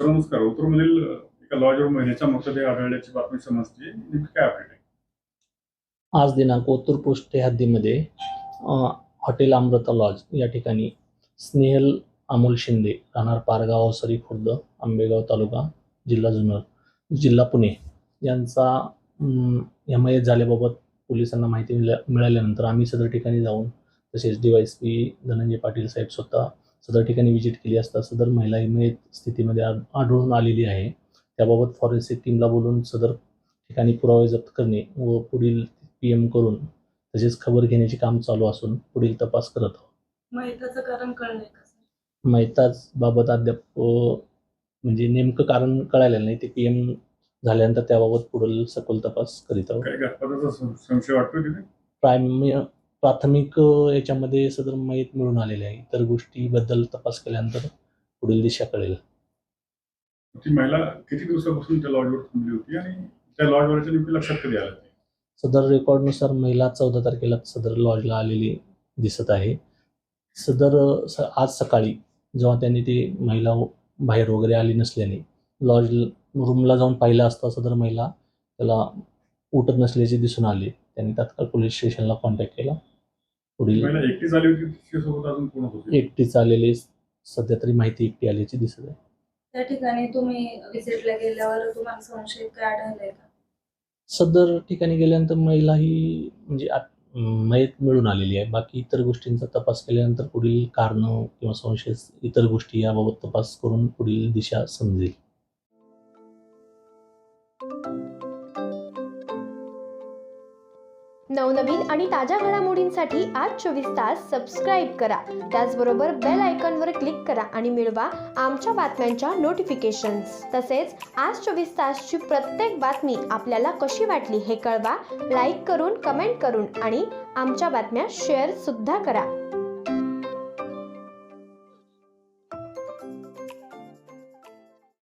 नमस्कार. उत्तूरमधील एका लॉजवर महिलेचा मृतदेह आढळल्याची बातमी समजते. नेमकी काय अपडेट आहे? आज दिनांक ओतूर पोस्ट हद्दीमध्ये हॉटेल अमृता लॉज या ठिकाणी स्नेहल अमोल शिंदे राहणार पारगाव अवसरी खुर्द आंबेगाव तालुका जिल्हा जुन्नर जिल्हा पुणे यांचा मयत झाल्याबाबत पोलिसांना माहिती मिळाल्यानंतर आम्ही सदर ठिकाणी जाऊन तसेच DYSP धनंजय पाटील साहेब स्वतः सदर ठिकाणी विजिट केली असता सदर महिला ही मयत स्थितीमध्ये आढळून आलेली आहे. त्याबाबत फॉरेन्सिक टीमला बोलून सदर ठिकाणी पुरावे जप्त करणे व पुढील PM करून तसेच खबर घेण्याचे काम चालू असून पुढील तपास करत आहोत. मयताचं कारण कळलंय का? मयताच बाबत अद्याप म्हणजे नेमकं कारण कळालेलं नाही. ते PM झाल्यानंतर त्याबाबत पुढील सखोल तपास करीत आहोत. काही घातपाताचा संशय वाटतो तिथे? प्राथमिक याच्यामध्ये सदर मयत मिळून आलेले आहे. इतर गोष्टीबद्दल तपास केल्यानंतर पुढील दिशा कळेल. ती महिला किती दिवसापासून त्या लॉजवर थांबली होती आणि त्या लॉजवरच्या नेमकी लक्षात कधी आलं? सदर रेकॉर्डनुसार महिला 14 तारखेला सदर लॉजला आलेली दिसत आहे. सदर आज सकाळी जेव्हा त्यांनी ती महिला बाहेर वगैरे आली नसल्याने लॉज रूमला जाऊन पाहिलं असता सदर महिला त्याला उठत नसल्याचे दिसून आले. त्यांनी तात्काळ पोलीस स्टेशनला कॉन्टॅक्ट केला. पुढील महिला एकटीच आली होती, तिच्यासोबत अजून कोण होते? एकटीच आलेले सध्या तरी माहिती एकटी आल्याची दिसत आहे. त्या ठिकाणी तुम्ही व्हिजिटला गेल्यावर तुम्हाला संशय काय आढळलाय का? सदर ठिकाणी गेल्यानंतर महिला ही म्हणजे मयत मिळून आलेली आहे. बाकी इतर गोष्टींचा तपास केल्यानंतर पुढील कारणं किंवा संशय इतर गोष्टी याबाबत तपास करून पुढील दिशा समजेल. नवनवीन आणि ताज्या घडामोडींसाठी आज 24 तास सबस्क्राईब करा. त्याचबरोबर बेल आयकॉनवर क्लिक करा आणि मिळवा आमच्या बातम्यांच्या नोटिफिकेशन्स. तसेच आज 24 तासची प्रत्येक बातमी आपल्याला कशी वाटली हे कळवा. लाईक करून, कमेंट करून आणि आमच्या बातम्या शेअर सुद्धा करा.